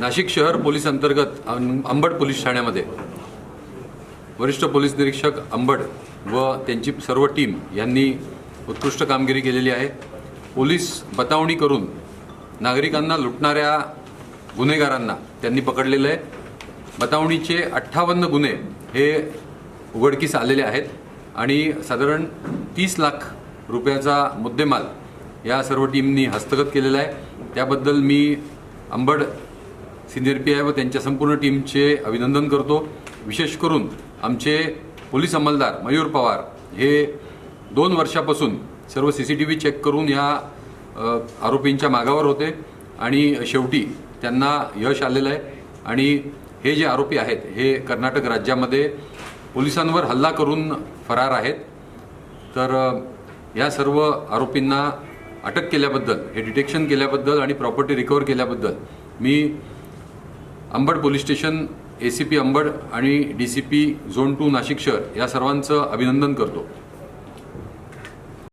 नाशिक शहर पोलीस अंतर्गत अंबड पोलीस ठाण्यामध्ये वरिष्ठ पोलीस निरीक्षक अंबड व त्यांची सर्व टीम यांनी उत्कृष्ट कामगिरी केलेली आहे। पोलीस बतावणी करून नागरिकांना लुटणाऱ्या गुन्हेगारांना त्यांनी पकडलेलं आहे। बतावणीचे 58 गुन्हे हे उघडकीस आलेले आहेत आणि साधारण 30 लाख रुपयाचा मुद्देमाल या सर्व टीमनी हस्तगत केलेला आहे। त्याबद्दल मी अंबड सिनियर PI व त्यांच्या संपूर्ण टीमचे अभिनंदन करतो। विशेष करून आमचे पोलीस अंमलदार मयूर पवार हे 2 वर्षापासून सर्व CCTV चेक करून या आरोपींच्या मागावर होते आणि शेवटी त्यांना यश आलेलं आहे आणि हे जे आरोपी आहेत हे कर्नाटक राज्यामध्ये पोलिसांवर हल्ला करून फरार आहेत। तर या सर्व आरोपींना अटक केल्याबद्दल, हे डिटेक्शन केल्याबद्दल आणि प्रॉपर्टी रिकवर केल्याबद्दल मी Ambad police station, ACP Ambad आणि DCP झोन 2 नाशिक शहर या सर्वांचं अभिनंदन करतो।